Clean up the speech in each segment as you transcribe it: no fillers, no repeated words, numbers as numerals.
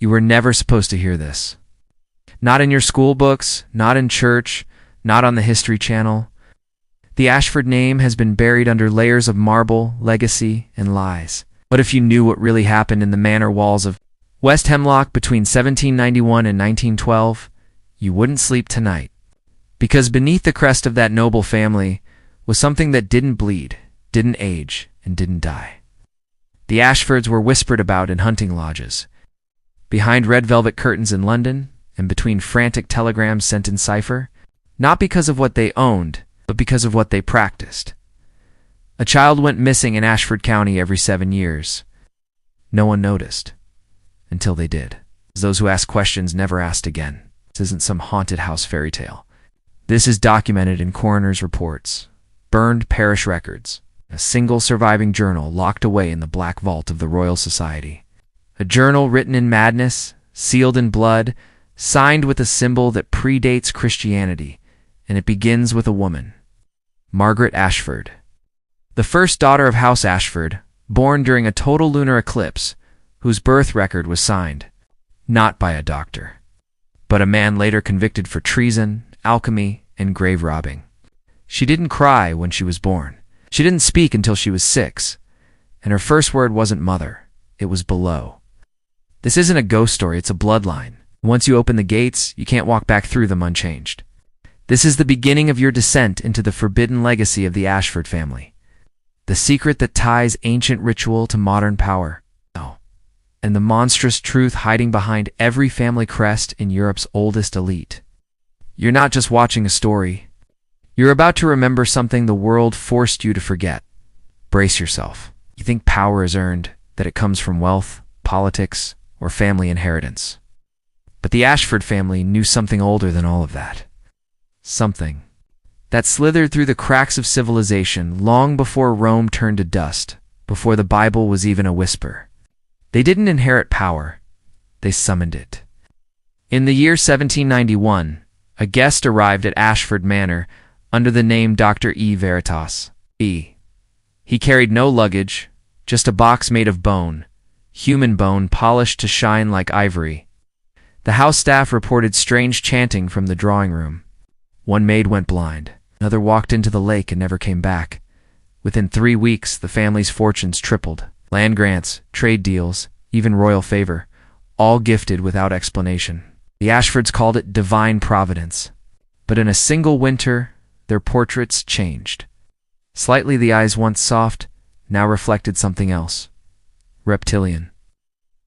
You were never supposed to hear this. Not in your school books, not in church, not on the History Channel. The Ashford name has been buried under layers of marble, legacy, and lies. What if you knew what really happened in the manor walls of West Hemlock between 1791 and 1912? You wouldn't sleep tonight. Because beneath the crest of that noble family was something that didn't bleed, didn't age, and didn't die. The Ashfords were whispered about in hunting lodges, behind red velvet curtains in London, and between frantic telegrams sent in cipher, not because of what they owned, but because of what they practiced. A child went missing in Ashford County every 7 years. No one noticed, until they did. Those who ask questions never asked again. This isn't some haunted house fairy tale. This is documented in coroner's reports, burned parish records, a single surviving journal locked away in the black vault of the Royal Society. A journal written in madness, sealed in blood, signed with a symbol that predates Christianity, and it begins with a woman, Margaret Ashford, the first daughter of House Ashford, born during a total lunar eclipse, whose birth record was signed, not by a doctor, but a man later convicted for treason, alchemy, and grave robbing. She didn't cry when she was born. She didn't speak until she was 6, and her first word wasn't mother, it was below. This isn't a ghost story, it's a bloodline. Once you open the gates, you can't walk back through them unchanged. This is the beginning of your descent into the forbidden legacy of the Ashford family. The secret that ties ancient ritual to modern power. Oh, and the monstrous truth hiding behind every family crest in Europe's oldest elite. You're not just watching a story. You're about to remember something the world forced you to forget. Brace yourself. You think power is earned, that it comes from wealth, politics, or family inheritance. But the Ashford family knew something older than all of that. Something that slithered through the cracks of civilization long before Rome turned to dust, before the Bible was even a whisper. They didn't inherit power, they summoned it. In the year 1791, a guest arrived at Ashford Manor under the name Dr. E. Veritas. He carried no luggage, just a box made of bone, human bone polished to shine like ivory. The house staff reported strange chanting from the drawing room. One maid went blind. Another walked into the lake and never came back. Within 3 weeks, the family's fortunes tripled. Land grants, trade deals, even royal favor, all gifted without explanation. The Ashfords called it divine providence. But in a single winter, their portraits changed. Slightly, the eyes once soft, now reflected something else. Reptilian.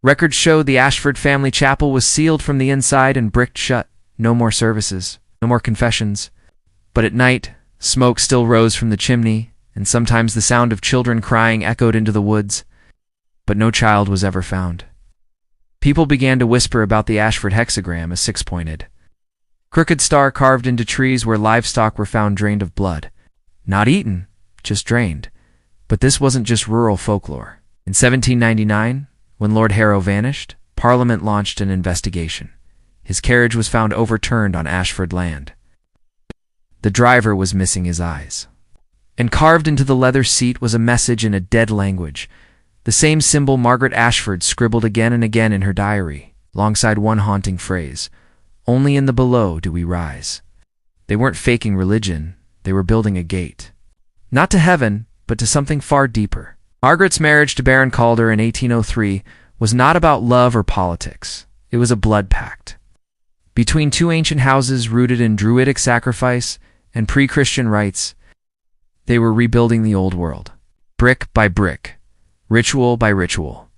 Records show the Ashford family chapel was sealed from the inside and bricked shut. No more services, no more confessions. But at night, smoke still rose from the chimney, and sometimes the sound of children crying echoed into the woods. But no child was ever found. People began to whisper about the Ashford hexagram, a 6-pointed crooked star carved into trees where livestock were found drained of blood. Not eaten, just drained. But this wasn't just rural folklore. In 1799, when Lord Harrow vanished, Parliament launched an investigation. His carriage was found overturned on Ashford land. The driver was missing his eyes. And carved into the leather seat was a message in a dead language, the same symbol Margaret Ashford scribbled again and again in her diary, alongside one haunting phrase, "Only in the below do we rise." They weren't faking religion, they were building a gate. Not to heaven, but to something far deeper. Margaret's marriage to Baron Calder in 1803 was not about love or politics. It was a blood pact. Between two ancient houses rooted in druidic sacrifice and pre-Christian rites, they were rebuilding the old world, brick by brick, ritual by ritual.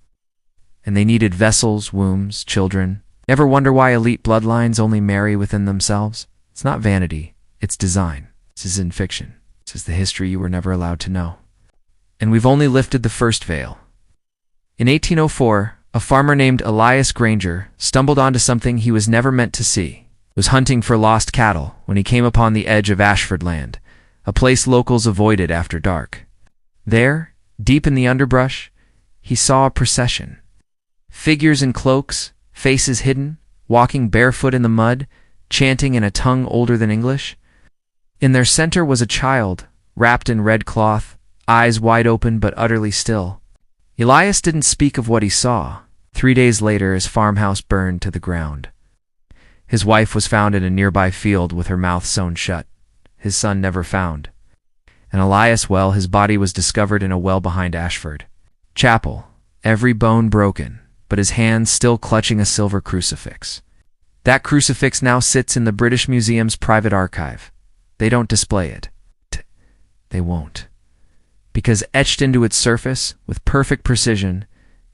And they needed vessels, wombs, children. Ever wonder why elite bloodlines only marry within themselves? It's not vanity, it's design. This isn't fiction. This is the history you were never allowed to know. And we've only lifted the first veil. In 1804, a farmer named Elias Granger stumbled onto something he was never meant to see. He was hunting for lost cattle when he came upon the edge of Ashford land, a place locals avoided after dark. There, deep in the underbrush, he saw a procession. Figures in cloaks, faces hidden, walking barefoot in the mud, chanting in a tongue older than English. In their center was a child, wrapped in red cloth, eyes wide open but utterly still. Elias didn't speak of what he saw, 3 days later, his farmhouse burned to the ground. His wife was found in a nearby field with her mouth sewn shut. His son never found. And Elias, well, his body was discovered in a well behind Ashford Chapel, every bone broken, but his hands still clutching a silver crucifix. That crucifix now sits in the British Museum's private archive. They don't display it. They won't. Because etched into its surface, with perfect precision,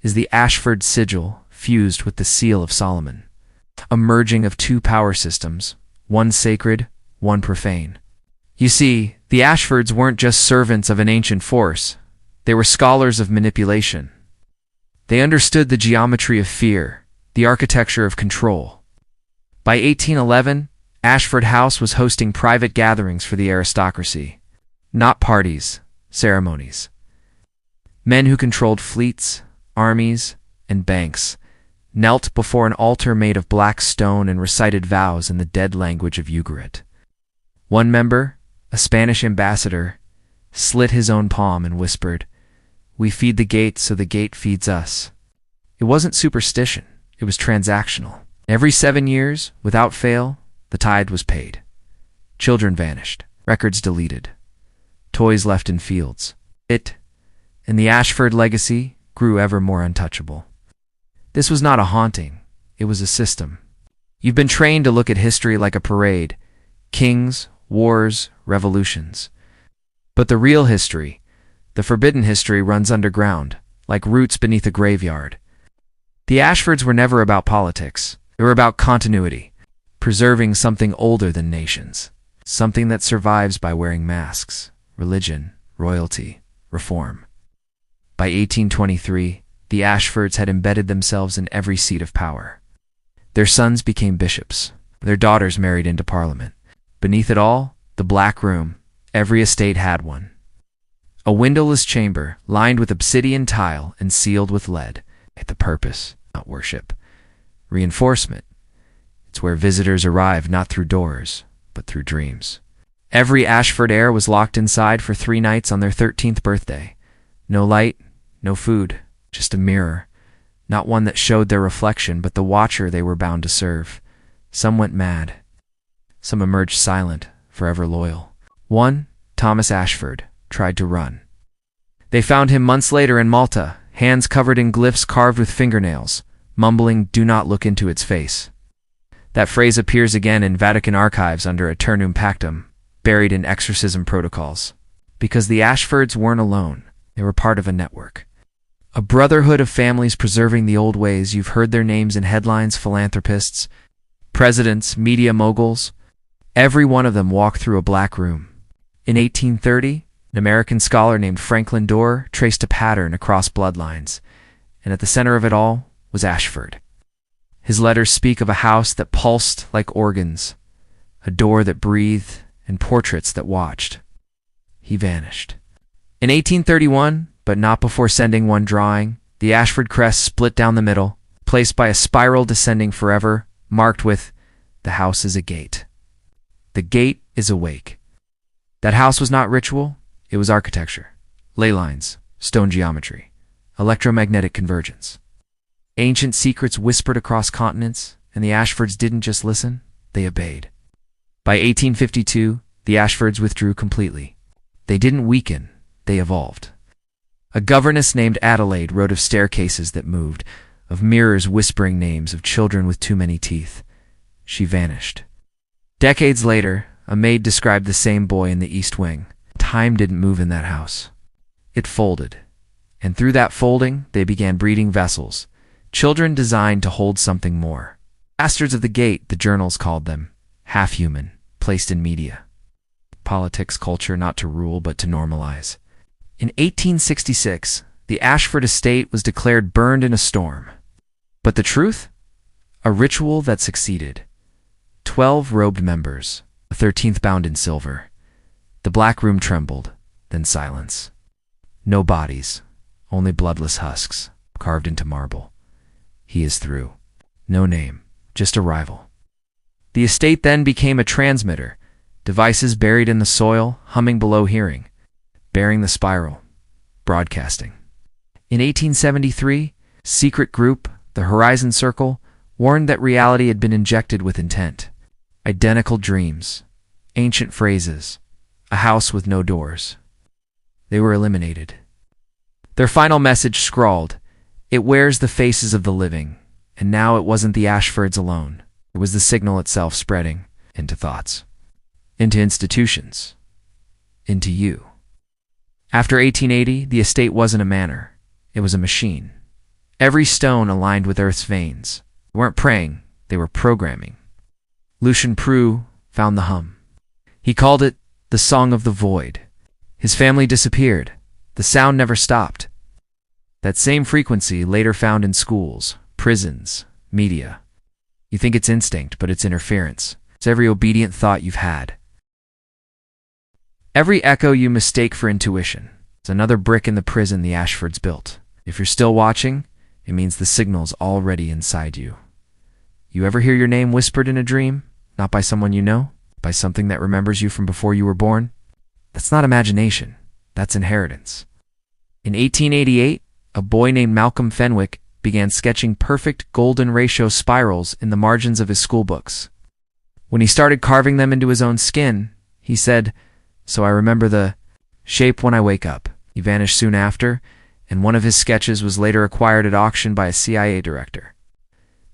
is the Ashford sigil fused with the seal of Solomon. A merging of two power systems, one sacred, one profane. You see, the Ashfords weren't just servants of an ancient force. They were scholars of manipulation. They understood the geometry of fear, the architecture of control. By 1811, Ashford House was hosting private gatherings for the aristocracy. Not parties, ceremonies. Men who controlled fleets, armies, and banks knelt before an altar made of black stone and recited vows in the dead language of Ugarit. One member, a Spanish ambassador, slit his own palm and whispered, "We feed the gate so the gate feeds us." It wasn't superstition, it was transactional. Every 7 years, without fail, the tithe was paid. Children vanished, records deleted, toys left in fields. It, and the Ashford legacy, grew ever more untouchable. This was not a haunting, it was a system. You've been trained to look at history like a parade, kings, wars, revolutions. But the real history, the forbidden history, runs underground, like roots beneath a graveyard. The Ashfords were never about politics. They were about continuity, preserving something older than nations, something that survives by wearing masks, religion, royalty, reform. By 1823, the Ashfords had embedded themselves in every seat of power. Their sons became bishops. Their daughters married into Parliament. Beneath it all, the Black Room. Every estate had one. A windowless chamber, lined with obsidian tile and sealed with lead. The purpose, not worship. Reinforcement. It's where visitors arrive not through doors, but through dreams. Every Ashford heir was locked inside for 3 nights on their 13th birthday. No light, no food, just a mirror. Not one that showed their reflection, but the watcher they were bound to serve. Some went mad. Some emerged silent, forever loyal. One, Thomas Ashford, tried to run. They found him months later in Malta, hands covered in glyphs carved with fingernails, mumbling, "Do not look into its face." That phrase appears again in Vatican archives under Aeternum Pactum, buried in exorcism protocols. Because the Ashfords weren't alone, they were part of a network. A brotherhood of families preserving the old ways. You've heard their names in headlines: philanthropists, presidents, media moguls. Every one of them walked through a black room. In 1830, an American scholar named Franklin Dorr traced a pattern across bloodlines, and at the center of it all was Ashford. His letters speak of a house that pulsed like organs, a door that breathed, and portraits that watched. He vanished. In 1831, but not before sending one drawing, the Ashford crest split down the middle, placed by a spiral descending forever, marked with, "The house is a gate. The gate is awake." That house was not ritual, it was architecture. Ley lines, stone geometry, electromagnetic convergence. Ancient secrets whispered across continents, and the Ashfords didn't just listen, they obeyed. By 1852, the Ashfords withdrew completely. They didn't weaken, they evolved. A governess named Adelaide wrote of staircases that moved, of mirrors whispering names, of children with too many teeth. She vanished. Decades later, a maid described the same boy in the East Wing. Time didn't move in that house. It folded. And through that folding, they began breeding vessels, children designed to hold something more. Bastards of the gate, the journals called them, half-human, placed in media. Politics, culture, not to rule, but to normalize. In 1866, the Ashford estate was declared burned in a storm. But the truth? A ritual that succeeded. 12 robed members, the 13th bound in silver. The black room trembled, then silence. No bodies, only bloodless husks, carved into marble. He is through. No name, just arrival. The estate then became a transmitter, devices buried in the soil, humming below hearing, bearing the spiral, broadcasting. In 1873, secret group, The horizon circle warned that reality had been injected with intent. Identical dreams, ancient phrases, a house with no doors. They were eliminated. Their final message scrawled, "It wears the faces of the living," and now it wasn't the Ashfords alone. It was the signal itself spreading into thoughts, into institutions, into you. After 1880, the estate wasn't a manor. It was a machine. Every stone aligned with Earth's veins. They weren't praying, they were programming. Lucian Prue found the hum. He called it the Song of the Void. His family disappeared. The sound never stopped. That same frequency later found in schools, prisons, media. You think it's instinct, but it's interference. It's every obedient thought you've had. Every echo you mistake for intuition. It's another brick in the prison the Ashfords built. If you're still watching, it means the signal's already inside you. You ever hear your name whispered in a dream? Not by someone you know, by something that remembers you from before you were born? That's not imagination. That's inheritance. In 1888, a boy named Malcolm Fenwick began sketching perfect golden ratio spirals in the margins of his school books. When he started carving them into his own skin, he said, "So I remember the shape when I wake up." He vanished soon after, and one of his sketches was later acquired at auction by a CIA director.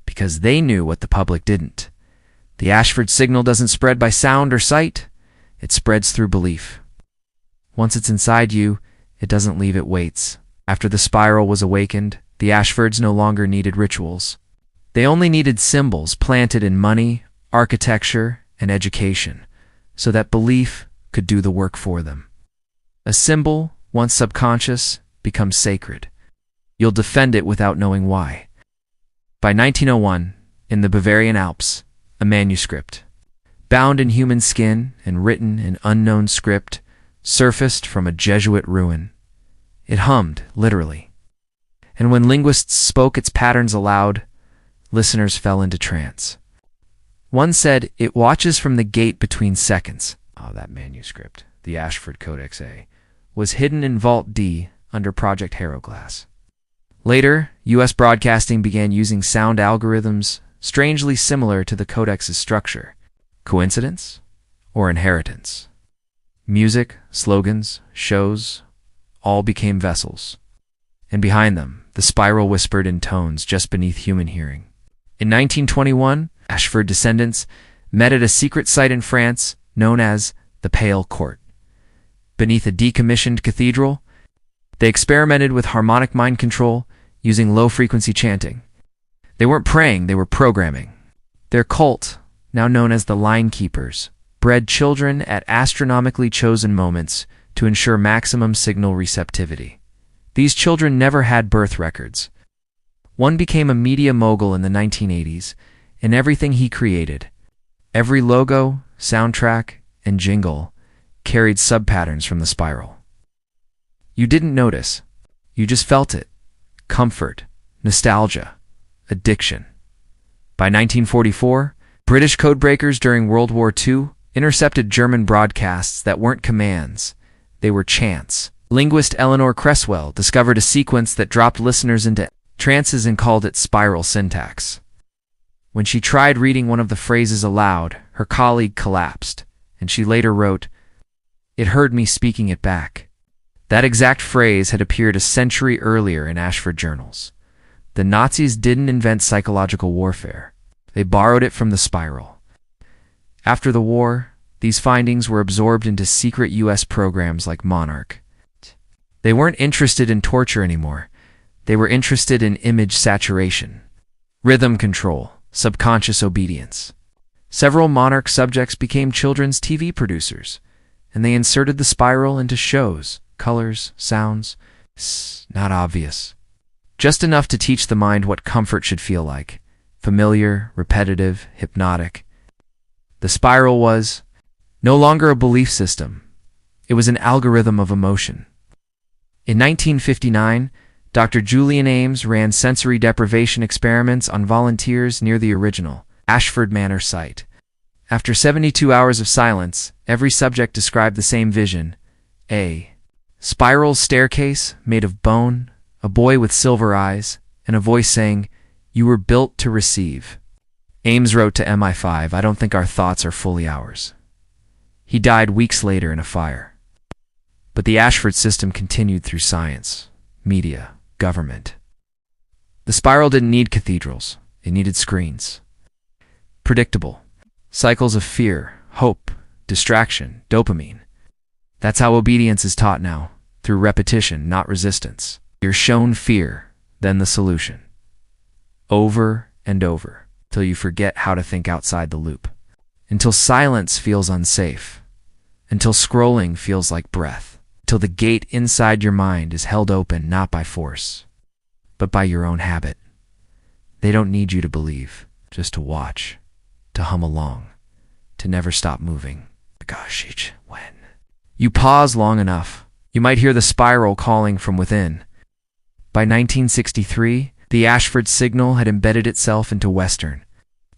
Because they knew what the public didn't. The Ashford signal doesn't spread by sound or sight, it spreads through belief. Once it's inside you, it doesn't leave, it waits. After the spiral was awakened, the Ashfords no longer needed rituals. They only needed symbols planted in money, architecture, and education, so that belief could do the work for them. A symbol, once subconscious, becomes sacred. You'll defend it without knowing why. By 1901, in the Bavarian Alps, a manuscript, bound in human skin and written in unknown script, surfaced from a Jesuit ruin. It hummed, literally. And when linguists spoke its patterns aloud, listeners fell into trance. One said, "It watches from the gate between seconds." That manuscript, the Ashford Codex A, was hidden in Vault D under Project Harroglass. Later, U.S. broadcasting began using sound algorithms strangely similar to the Codex's structure. Coincidence or inheritance? Music, slogans, shows, all became vessels. And behind them, the spiral whispered in tones just beneath human hearing. In 1921, Ashford descendants met at a secret site in France known as the Pale Court. Beneath a decommissioned cathedral, they experimented with harmonic mind control using low-frequency chanting. They weren't praying, they were programming. Their cult, now known as the Line Keepers, bred children at astronomically chosen moments to ensure maximum signal receptivity. These children never had birth records. One became a media mogul in the 1980s, and everything he created, every logo, soundtrack, and jingle, carried sub-patterns from the spiral. You didn't notice. You just felt it. Comfort, nostalgia, addiction. By 1944, British codebreakers during World War II intercepted German broadcasts that weren't commands. They were chants. Linguist Eleanor Cresswell discovered a sequence that dropped listeners into trances and called it spiral syntax. When she tried reading one of the phrases aloud, her colleague collapsed, and she later wrote, "It heard me speaking it back." That exact phrase had appeared a century earlier in Ashford journals. The Nazis didn't invent psychological warfare. They borrowed it from the spiral. After the war, these findings were absorbed into secret U.S. programs like Monarch. They weren't interested in torture anymore. They were interested in image saturation, rhythm control, subconscious obedience. Several Monarch subjects became children's TV producers, and they inserted the spiral into shows, colors, sounds, not obvious. Just enough to teach the mind what comfort should feel like. Familiar, repetitive, hypnotic. The spiral was no longer a belief system. It was an algorithm of emotion. In 1959, Dr. Julian Ames ran sensory deprivation experiments on volunteers near the original Ashford Manor site. After 72 hours of silence, every subject described the same vision. A spiral staircase made of bone, a boy with silver eyes, and a voice saying, You were built to receive. Ames wrote to MI5, "I don't think our thoughts are fully ours." He died weeks later in a fire. But the Ashford system continued through science, media, government. The spiral didn't need cathedrals. It needed screens. Predictable. Cycles of fear, hope, distraction, dopamine. That's how obedience is taught now, through repetition, not resistance. You're shown fear, then the solution. Over and over, till you forget how to think outside the loop. Until silence feels unsafe. Until scrolling feels like breath. Till the gate inside your mind is held open not by force, but by your own habit. They don't need you to believe, just to watch, to hum along, to never stop moving. Gosh, when you pause long enough, you might hear the spiral calling from within. By 1963, the Ashford signal had embedded itself into Western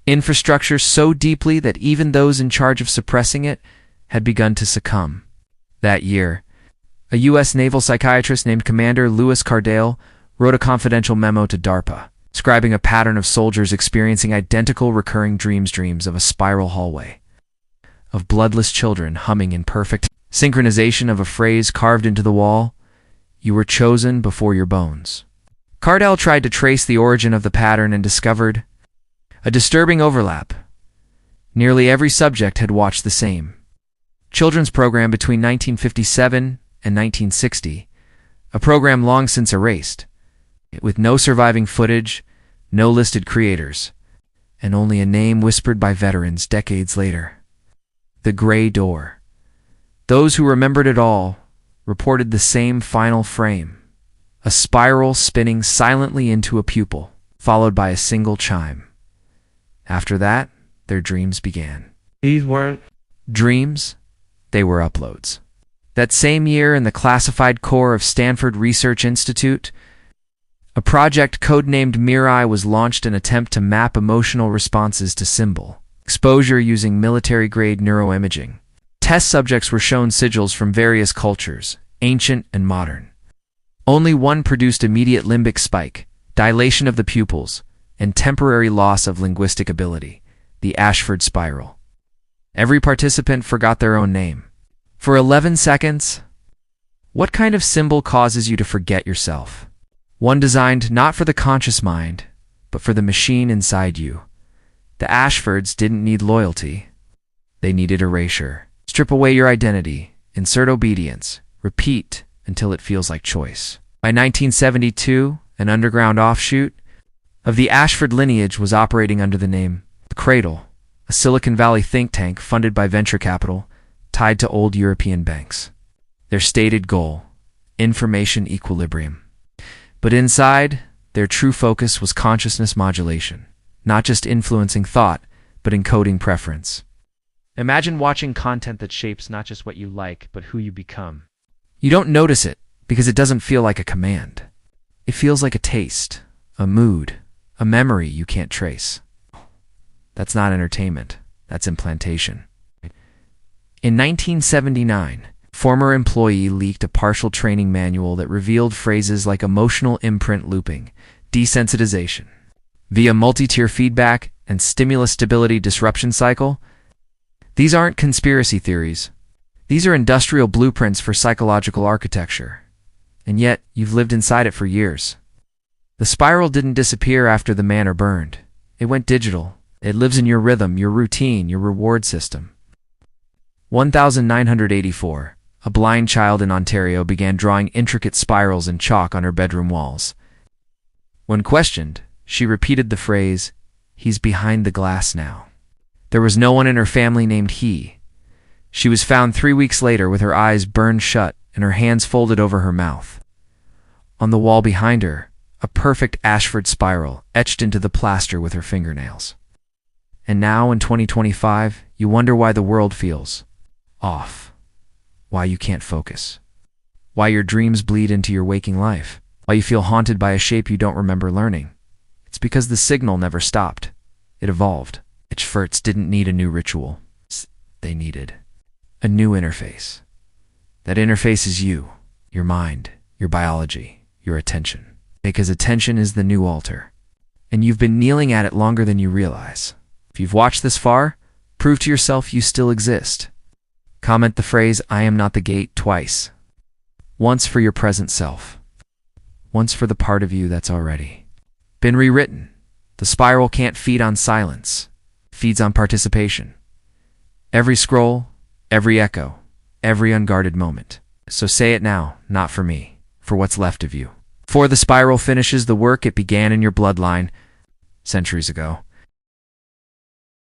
infrastructure so deeply that even those in charge of suppressing it had begun to succumb. That year, a U.S. naval psychiatrist named Commander Lewis Cardale wrote a confidential memo to DARPA, describing a pattern of soldiers experiencing identical recurring dreams of a spiral hallway, of bloodless children humming in perfect synchronization of a phrase carved into the wall, "You were chosen before your bones." Cardale tried to trace the origin of the pattern and discovered a disturbing overlap. Nearly every subject had watched the same children's program between 1957 and 1960, a program long since erased, with no surviving footage, no listed creators, and only a name whispered by veterans decades later. The Gray Door. Those who remembered it all reported the same final frame, a spiral spinning silently into a pupil, followed by a single chime. After that, their dreams began. These weren't dreams, they were uploads. That same year, in the classified core of Stanford Research Institute, a project codenamed Mirai was launched in an attempt to map emotional responses to symbol exposure using military-grade neuroimaging. Test subjects were shown sigils from various cultures, ancient and modern. Only one produced immediate limbic spike, dilation of the pupils, and temporary loss of linguistic ability, the Ashford spiral. Every participant forgot their own name. For 11 seconds, what kind of symbol causes you to forget yourself? One designed not for the conscious mind, but for the machine inside you. The Ashfords didn't need loyalty. They needed erasure. Strip away your identity, insert obedience, repeat until it feels like choice. By 1972, an underground offshoot of the Ashford lineage was operating under the name The Cradle, a Silicon Valley think tank funded by venture capital, tied to old European banks. Their stated goal, information equilibrium. But inside, their true focus was consciousness modulation, not just influencing thought, but encoding preference. Imagine watching content that shapes not just what you like, but who you become. You don't notice it because it doesn't feel like a command. It feels like a taste, a mood, a memory you can't trace. That's not entertainment, that's implantation. In 1979, former employee leaked a partial training manual that revealed phrases like emotional imprint looping, desensitization, via multi-tier feedback and stimulus stability disruption cycle. These aren't conspiracy theories. These are industrial blueprints for psychological architecture. And yet, you've lived inside it for years. The spiral didn't disappear after the manor burned. It went digital. It lives in your rhythm, your routine, your reward system. 1984. A blind child in Ontario began drawing intricate spirals in chalk on her bedroom walls. When questioned, she repeated the phrase, "He's behind the glass now." There was no one in her family named he. She was found 3 weeks later with her eyes burned shut and her hands folded over her mouth. On the wall behind her, a perfect Ashford spiral etched into the plaster with her fingernails. And now, in 2025, you wonder why the world feels off, why you can't focus, why your dreams bleed into your waking life, why you feel haunted by a shape you don't remember learning. It's because the signal never stopped. It evolved. Ashfords didn't need a new ritual. They needed a new interface. That interface is you, your mind, your biology, your attention. Because attention is the new altar. and you've been kneeling at it longer than you realize. If you've watched this far, prove to yourself you still exist. Comment the phrase, "I am not the gate," twice. Once for your present self. Once for the part of you that's already been rewritten. The spiral can't feed on silence. It feeds on participation. Every scroll, every echo, every unguarded moment. So say it now, not for me, for what's left of you. Before the spiral finishes the work it began in your bloodline centuries ago.